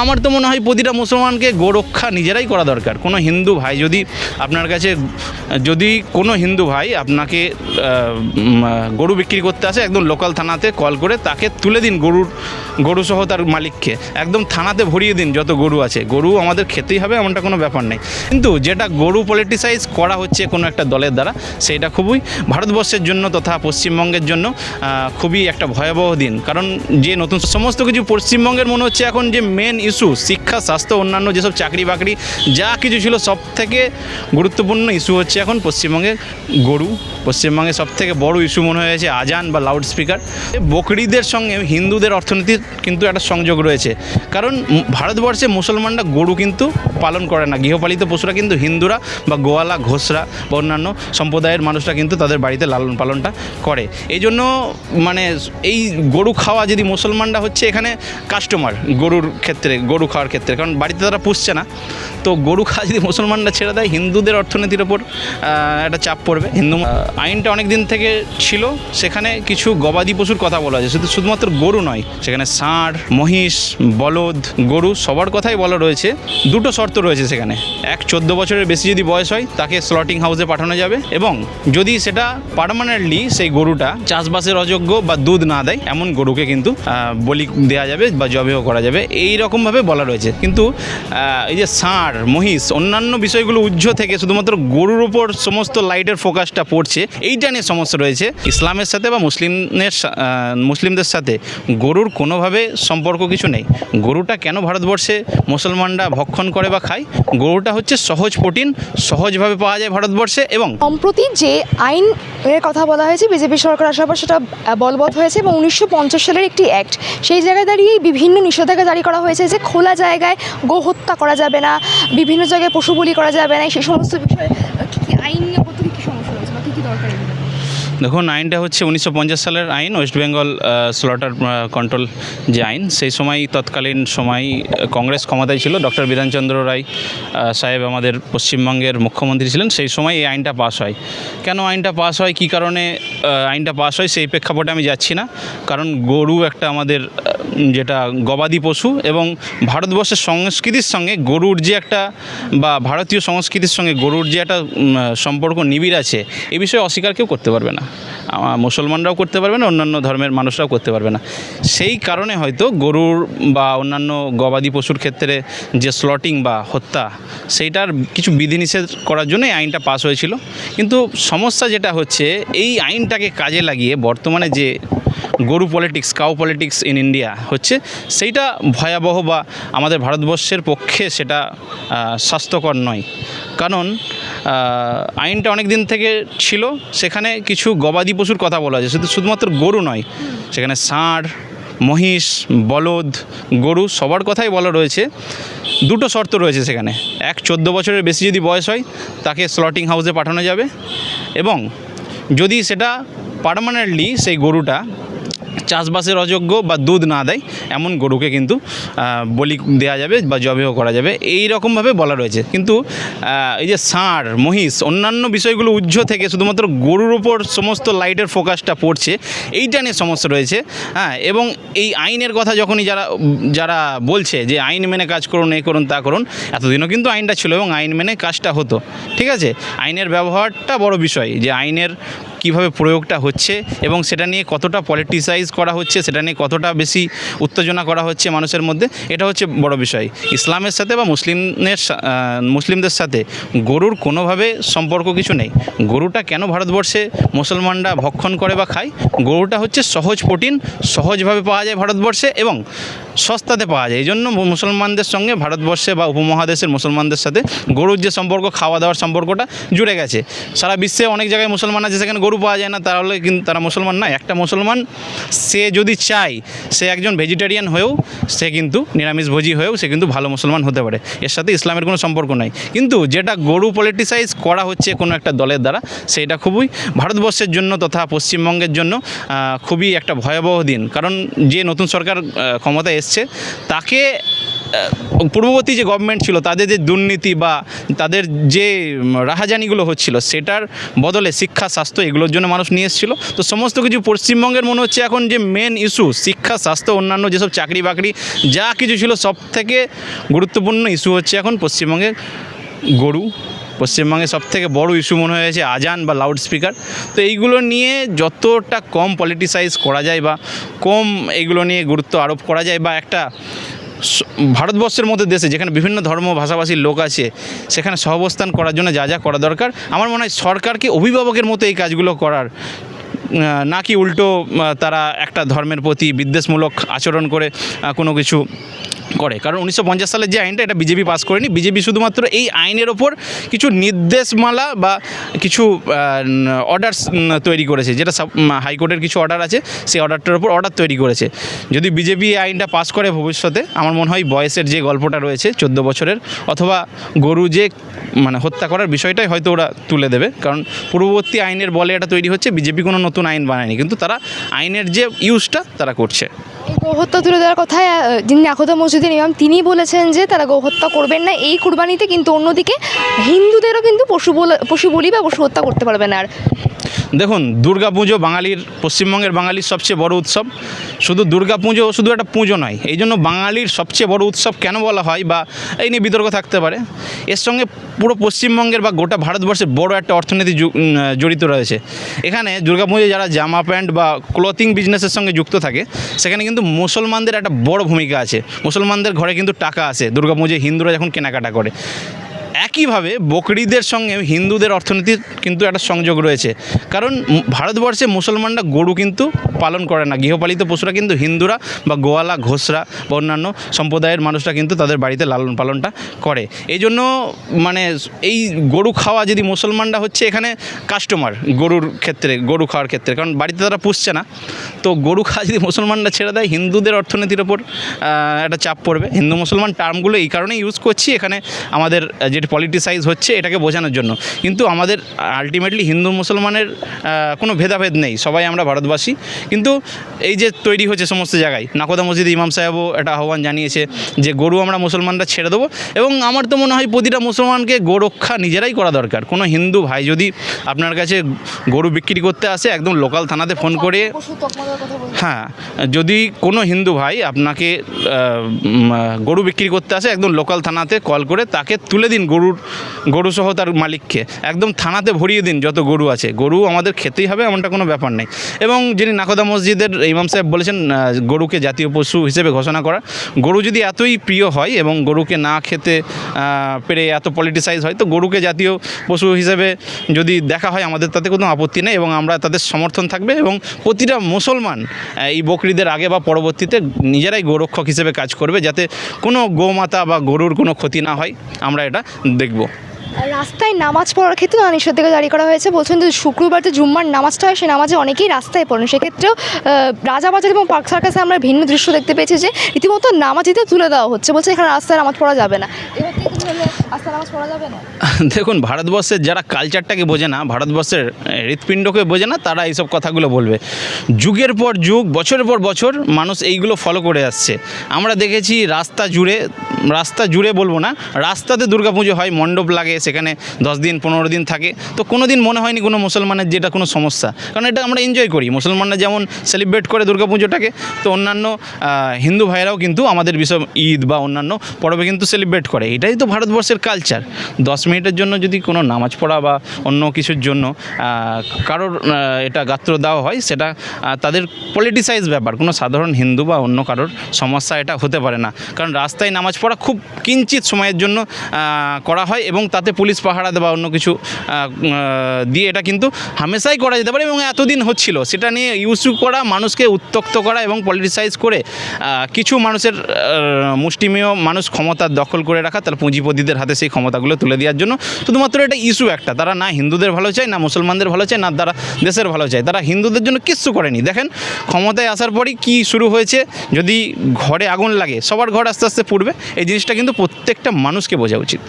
আমার তো মনে হয় প্রতিটা মুসলমানকে গোরক্ষা নিজেরাই করা দরকার। কোনো হিন্দু ভাই যদি আপনার কাছে, যদি কোনো হিন্দু ভাই আপনাকে গরু বিক্রি করতে আসে, একদম লোকাল থানাতে কল করে তাকে তুলে দিন, গরু সহ তার মালিককে একদম থানাতে ভরিয়ে দিন যত গরু আছে। গরু আমাদের খেতেই হবে, এমনটা কোনো ব্যাপার নেই। কিন্তু যেটা গরু পলিটিসাইজ করা হচ্ছে কোনো একটা দলের দ্বারা, সেইটা খুবই ভারতবর্ষের জন্য তথা পশ্চিমবঙ্গের জন্য খুবই একটা ভয়াবহ দিন। কারণ যে নতুন সমস্ত কিছু পশ্চিমবঙ্গের মনে হচ্ছে এখন যে মেন ইস্যু, শিক্ষা, স্বাস্থ্য, অন্যান্য যেসব চাকরি বাকরি যা কিছু ছিল, সব থেকে গুরুত্বপূর্ণ ইস্যু হচ্ছে এখন পশ্চিমবঙ্গে গরু। পশ্চিমবঙ্গে সব থেকে বড় ইস্যু মনে হয়েছে আজান বা লাউড স্পিকার। বকরিদের সঙ্গে হিন্দুদের অর্থনীতির কিন্তু একটা সংযোগ রয়েছে। কারণ ভারতবর্ষে মুসলমানরা গরু কিন্তু পালন করে না, গৃহপালিত পশুরা কিন্তু হিন্দুরা বা গোয়ালা, ঘোষরা বা অন্যান্য সম্প্রদায়ের মানুষরা কিন্তু তাদের বাড়িতে লালন পালনটা করে। এই জন্য মানে এই গরু খাওয়া যদি মুসলমানরা হচ্ছে এখানে কাস্টমার গরুর ক্ষেত্রে, গরু খাওয়ার ক্ষেত্রে, কারণ বাড়িতে তারা পুষছে না। তো গরু খাওয়া যদি মুসলমানরা ছেড়ে দেয়, হিন্দুদের অর্থনীতির ওপর একটা চাপ পড়বে। হিন্দু আইনটা অনেক দিন থেকে ছিল, সেখানে কিছু গবাদি পশুর কথা বলা হয়েছে, শুধুমাত্র গরু নয়, সেখানে ষাঁড়, মহিষ, বলদ, গরু সবার কথাই বলা রয়েছে। দুটো শর্ত রয়েছে সেখানে। 14 বছরের বেশি যদি বয়স হয় তাকে স্লটিং হাউসে পাঠানো যাবে, এবং যদি সেটা পার্মানেন্টলি সেই গরুটা চাষবাসের অযোগ্য বা দুধ না দেয়, এমন গরুকে কিন্তু বলি দেওয়া যাবে বা জবেহ করা যাবে, এই রকমভাবে বলা রয়েছে। কিন্তু এই যে ষাঁড়, মহিষ, অন্যান্য বিষয়গুলো উজ্জ্ব থেকে শুধুমাত্র গরুর উপর সমস্ত লাইটের ফোকাসটা পড়ছে, এইটা নিয়ে সমস্যা রয়েছে। ইসলামের সাথে বা মুসলিমদের সাথে গরুর কোনোভাবে সম্পর্ক কিছু নেই। গরুটা কেন ভারতবর্ষে মুসলমানরা ভক্ষণ করে বা খায়? গরুটা হচ্ছে সহজ প্রোটিন, সহজভাবে পাওয়া যায় ভারতবর্ষে। এবং সম্প্রতি যে আইনের কথা বলা হয়েছে বিজেপি সরকার আসার পর, সেটা বলবৎ হয়েছে এবং 1950 সালের একটি অ্যাক্ট, সেই জায়গায় দাঁড়িয়ে বিভিন্ন নিষেধাজ্ঞা জারি করা হয়েছে যে খোলা জায়গায় গো হত্যা করা যাবে না, বিভিন্ন জায়গায় পশু বলি করা যাবে না, সেই সমস্ত বিষয়ে কী আইন নিয়ে কতটুকু কী সমস্যা রয়েছে বা কী দরকার? দেখুন, আইনটা হচ্ছে 1950 সালের আইন, ওয়েস্ট বেঙ্গল স্লটার কন্ট্রোল যে আইন। সেই সময় তৎকালীন সময় কংগ্রেস ক্ষমতায় ছিল, ডক্টর বিধানচন্দ্র রায় সাহেব আমাদের পশ্চিমবঙ্গের মুখ্যমন্ত্রী ছিলেন। সেই সময় এই আইনটা পাস হয়। কেন আইনটা পাস হয়, কী কারণে আইনটা পাস হয়, সেই প্রেক্ষাপটে আমি যাচ্ছি না। কারণ গরু একটা আমাদের যেটা গবাদি পশু, এবং ভারতবর্ষের সংস্কৃতির সঙ্গে গরুর যে একটা, বা ভারতীয় সংস্কৃতির সঙ্গে গরুর যে একটা সম্পর্ক নিবিড় আছে, এই বিষয়ে অস্বীকার কেউ করতে পারবে না। মুসলমানরাও করতে পারবে না, অন্যান্য ধর্মের মানুষরাও করতে পারবে না। সেই কারণে হয়তো গরুর বা অন্যান্য গবাদি পশুর ক্ষেত্রে যে স্লটিং বা হত্যা, সেইটার কিছু বিধিনিষেধ করার জন্য এই আইনটা পাস হয়েছিল। কিন্তু সমস্যা যেটা হচ্ছে, এই আইনটাকে কাজে লাগিয়ে বর্তমানে যে গরু politics, cow politics in India হচ্ছে, সেইটা ভয়াবহ বা আমাদের ভারতবর্ষের পক্ষে সেটা স্বাস্থ্যকর নয়। কারণ আইনটা অনেক দিন থেকে ছিল, সেখানে কিছু গবাদি পশুর কথা বলা হয়েছে, শুধুমাত্র গরু নয়, সেখানে ষাঁড়, মহিষ, বলদ, গরু সবার কথাই বলা রয়েছে। দুটো শর্ত রয়েছে সেখানে। 14 বছরের বেশি যদি বয়স হয় তাকে স্লটিং হাউসে পাঠানো যাবে, এবং যদি সেটা পার্মানেন্টলি সেই গরুটা চাষবাসের অযোগ্য বা দুধ না দেয়, এমন গরুকে কিন্তু বলি দেওয়া যাবে বা জবেহ করা যাবে, এই রকমভাবে বলা রয়েছে। কিন্তু এই যে ষাঁড়, মহিষ, অন্যান্য বিষয়গুলো উজ্জ্ব থেকে শুধুমাত্র গরুর উপর সমস্ত লাইটের ফোকাসটা পড়ছে, এইটা নিয়ে সমস্যা রয়েছে। হ্যাঁ, এবং এই আইনের কথা যখনই যারা বলছে যে আইন মেনে কাজ করুন, এই করুন, তা করুন, এতদিনও কিন্তু আইনটা ছিল এবং আইন মেনে কাজটা হতো। ঠিক আছে, আইনের ব্যবহারটা বড় বিষয়, যে আইনের কীভাবে প্রয়োগটা হচ্ছে এবং সেটা নিয়ে কতটা পলিটিসাইজ করা হচ্ছে, সেটা নিয়ে কতটা বেশি উত্তেজনা করা হচ্ছে মানুষের মধ্যে, এটা হচ্ছে বড় বিষয়। ইসলামের সাথে বা মুসলিমদের সাথে গরুর কোনোভাবে সম্পর্ক কিছু নেই। গরুটা কেন ভারতবর্ষে মুসলমানরা ভক্ষণ করে বা খায়? গরুটা হচ্ছে সহজ প্রোটিন, সহজভাবে পাওয়া যায় ভারতবর্ষে এবং সস্তাতে পাওয়া যায়। এই জন্য মুসলমানদের সঙ্গে ভারতবর্ষে বা উপমহাদেশের মুসলমানদের সাথে গরুর যে সম্পর্ক, খাওয়া দাওয়ার সম্পর্কটা জুড়ে গেছে। সারা বিশ্বে অনেক জায়গায় মুসলমান আছে, সেখানে গরু পাওয়া যায় না, তাহলে কিন্তু তারা মুসলমান না। একটা মুসলমান সে যদি চায়, সে একজন ভেজিটেরিয়ান হয়েও, সে কিন্তু নিরামিষভোজী হয়েও সে কিন্তু ভালো মুসলমান হতে পারে। এর সাথে ইসলামের কোনো সম্পর্ক নাই। কিন্তু যেটা গরু পলিটিসাইজ করা হচ্ছে কোনো একটা দলের দ্বারা, সেইটা খুবই ভারতবর্ষের জন্য তথা পশ্চিমবঙ্গের জন্য খুবই একটা ভয়াবহ দিন। কারণ যে নতুন সরকার ক্ষমতায় এসছে, তাকে পূর্ববর্তী যে গভর্নমেন্ট ছিল তাদের যে দুর্নীতি বা তাদের যে রাহাজানিগুলো হচ্ছিল সেটার বদলে শিক্ষা স্বাস্থ্য এগুলোর জন্য মানুষ নিয়ে এসেছিলো। তো সমস্ত কিছু পশ্চিমবঙ্গের মনে হচ্ছে এখন যে মেন ইস্যু শিক্ষা স্বাস্থ্য অন্যান্য যেসব চাকরি বাকরি যা কিছু ছিল সব থেকে গুরুত্বপূর্ণ ইস্যু হচ্ছে এখন পশ্চিমবঙ্গের গরু। পশ্চিমবঙ্গের সবথেকে বড় ইস্যু মনে হয়েছে আজান বা লাউড স্পিকার। তো এইগুলো নিয়ে যতটা কম পলিটিসাইজ করা যায় বা কম এইগুলো নিয়ে গুরুত্ব আরোপ করা যায় বা একটা ভারতবর্ষের মধ্যে দেশে যেখানে বিভিন্ন ধর্ম ভাষাভাষীর লোক আছে সেখানে সহাবস্থান করার জন্য যা যা করা দরকার আমার মনে হয় সরকারকে অভিভাবকের মতো এই কাজগুলো করার, নাকি উল্টো তারা একটা ধর্মের প্রতি বিদ্বেষমূলক আচরণ করে কোনো কিছু করে। কারণ 1950 সালের যে আইনটা এটা বিজেপি পাস করেনি। বিজেপি শুধুমাত্র এই আইনের ওপর কিছু নির্দেশমালা বা কিছু অর্ডারস তৈরি করেছে, যেটা হাইকোর্টের কিছু অর্ডার আছে সেই অর্ডারটার ওপর অর্ডার তৈরি করেছে। যদি বিজেপি এই আইনটা পাস করে ভবিষ্যতে আমার মনে হয় বয়সের যে গল্পটা রয়েছে 14 বছরের অথবা গরু যে হত্যা করার বিষয়টাই হয়তো ওরা তুলে দেবে। কারণ পূর্ববর্তী আইনের বলে এটা তৈরি হচ্ছে, বিজেপি কোনো নতুন আইন বানায়নি, কিন্তু তারা আইনের যে ইউজটা তারা করছে। এই গোহত্যা তুলে দেওয়ার কথায় যিনি নাখোদা মসজিদের ইমাম তিনি বলেছেন যে তারা গোহত্যা করবেন না এই কুরবানিতে, কিন্তু অন্যদিকে হিন্দুদেরও কিন্তু পশু বলি বা পশু হত্যা করতে পারবে না। আর দেখুন, দুর্গাপুজো বাঙালির, পশ্চিমবঙ্গের বাঙালির সবচেয়ে বড় উৎসব। শুধু দুর্গাপুজো শুধু একটা পুজো নয়, এই জন্য বাঙালির সবচেয়ে বড় উৎসব কেন বলা হয় বা এই নিয়ে বিতর্ক থাকতে পারে। এর সঙ্গে পুরো পশ্চিমবঙ্গের বা গোটা ভারতবর্ষের বড় একটা অর্থনীতি জড়িত রয়েছে। এখানে দুর্গাপুজো যারা জামা প্যান্ট বা ক্লথিং বিজনেসের সঙ্গে যুক্ত থাকে সেখানে কিন্তু মুসলমানদের একটা বড় ভূমিকা আছে। মুসলমানদের ঘরে কিন্তু টাকা আসে দুর্গাপুজোয় হিন্দুরা যখন কেনাকাটা করে। একইভাবে বকরিদের সঙ্গে হিন্দুদের অর্থনীতির কিন্তু একটা সংযোগ রয়েছে। কারণ ভারতবর্ষে মুসলমানরা গরু কিন্তু পালন করে না, গৃহপালিত পশুরা কিন্তু হিন্দুরা বা গোয়ালা ঘোষরা বা অন্যান্য সম্প্রদায়ের মানুষরা কিন্তু তাদের বাড়িতে লালন পালনটা করে। এই জন্য এই গরু খাওয়া যদি মুসলমানরা হচ্ছে এখানে কাস্টমার গরুর ক্ষেত্রে, গরু খাওয়ার ক্ষেত্রে, কারণ বাড়িতে তারা পুষছে না। তো গরু খাওয়া যদি মুসলমানরা ছেড়ে দেয় হিন্দুদের অর্থনীতির ওপর একটা চাপ পড়বে। হিন্দু মুসলমান টার্মগুলো এই কারণে ইউজ করছি এখানে আমাদের যেটা পলিটিসাইজ হচ্ছে এটাকে বোঝানোর জন্য, কিন্তু আমাদের আলটিমেটলি হিন্দু মুসলমানের কোনো ভেদাভেদ নেই, সবাই আমরা ভারতবাসী। কিন্তু এই যে তৈরি হচ্ছে সমস্ত জায়গায়, নাখোদা মসজিদে ইমাম সাহেবও একটা আহ্বান জানিয়েছে যে গরু আমরা মুসলমানরা ছেড়ে দেবো। এবং আমার তো মনে হয় প্রতিটা মুসলমানকে গোরক্ষা নিজেরাই করা দরকার। কোনো হিন্দু ভাই যদি আপনার কাছে গরু বিক্রি করতে আসে একদম লোকাল থানাতে ফোন করে, হ্যাঁ, যদি কোনো হিন্দু ভাই আপনাকে গরু বিক্রি করতে আসে একদম লোকাল থানাতে কল করে তাকে তুলে দিন, গরু সহ তার মালিককে একদম থানাতে ভরিয়ে দিন যত গরু আছে। গরু আমাদের খেতেই হবে এমনটা কোনো ব্যাপার নেই। এবং যিনি নাখোদা মসজিদের ইমাম সাহেব বলেছেন গরুকে জাতীয় পশু হিসেবে ঘোষণা করা। গরু যদি এতই প্রিয় হয় এবং গরুকে না খেতে পেরে এত পলিটিসাইজ হয়, তো গরুকে জাতীয় পশু হিসেবে যদি দেখা হয় আমাদের তাতে কোনো আপত্তি নেই এবং আমরা তাদের সমর্থন থাকবে। এবং প্রতিটা মুসলমান এই বকরিদের আগে বা পরবর্তীতে নিজেরাই গোরক্ষক হিসেবে কাজ করবে যাতে কোনো গোমাতা বা গরুর কোনো ক্ষতি না হয়, আমরা এটা দেখব। রাস্তায় নামাজ পড়ার ক্ষেত্রে নিষেধাজ্ঞা জারি করা হয়েছে। বলছেন যে শুক্রবার যে জুম্মার নামাজটা হয় সেই নামাজে অনেকেই রাস্তায় পড়েন, সেক্ষেত্রেও রাজাবাজার এবং পার্ক সার্কাসে আমরা ভিন্ন দৃশ্য দেখতে পেয়েছি যে রীতিমতো নামাজিতে তুলে দেওয়া হচ্ছে, বলছে এখানে রাস্তায় নামাজ পড়া যাবে না। রাস্তায় নামাজ পড়া যাবে না। দেখুন, ভারতবর্ষের যারা কালচারটাকে বোঝে না, ভারতবর্ষের হৃৎপিণ্ডকে বোঝে না, তারা এইসব কথাগুলো বলবে। যুগের পর যুগ, বছরের পর বছর মানুষ এইগুলো ফলো করে আসছে। আমরা দেখেছি রাস্তা জুড়ে বলবো না, রাস্তাতে দুর্গাপুজো হয়, মণ্ডপ লাগে, সেখানে 10 দিন 15 দিন থাকে। তো কোনো দিন মনে হয়নি কোনো মুসলমানের যে এটা কোনো সমস্যা, কারণ এটা আমরা এনজয় করি। মুসলমানরা যেমন সেলিব্রেট করে দুর্গাপুজোটাকে, তো অন্যান্য হিন্দু ভাইরাও কিন্তু আমাদের বিষয় ঈদ বা অন্যান্য পর্বে কিন্তু সেলিব্রেট করে। এটাই তো ভারতবর্ষের কালচার। 10 মিনিটের জন্য যদি কোনো নামাজ পড়া বা অন্য কিছুর জন্য কারোর এটা গাত্র দেওয়া হয়, সেটা তাদের পলিটিসাইজ ব্যাপার, কোনো সাধারণ হিন্দু বা অন্য কারোর সমস্যা এটা হতে পারে না। কারণ রাস্তায় নামাজ পড়া খুব কিঞ্চিত সময়ের জন্য করা হয় এবং তাতে পুলিশ পাহারা দেওয়া অন্য কিছু দিয়ে এটা কিন্তু হামেশাই করা যেতে পারে। এবং এতদিন হচ্ছিল, সেটা নিয়ে ইস্যু করা, মানুষকে উত্ত্যক্ত করা এবং পলিটিসাইজ করে কিছু মানুষের মুষ্টিমেয় মানুষ ক্ষমতা দখল করে রাখা, তার পুঁজিপতিদের হাতে সেই ক্ষমতাগুলো তুলে দেওয়ার জন্য শুধুমাত্র এটা ইস্যু একটা। তারা না হিন্দুদের ভালো চায়, না মুসলমানদের ভালো চায়, না তারা দেশের ভালো চায়। তারা হিন্দুদের জন্য কিচ্ছু করেনি। দেখেন ক্ষমতায় আসার পরই কি শুরু হয়েছে। যদি ঘরে আগুন লাগে সবার ঘর আস্তে আস্তে পুড়বে। এই জিনিসটা কিন্তু প্রত্যেকটা মানুষকে বোঝা উচিত।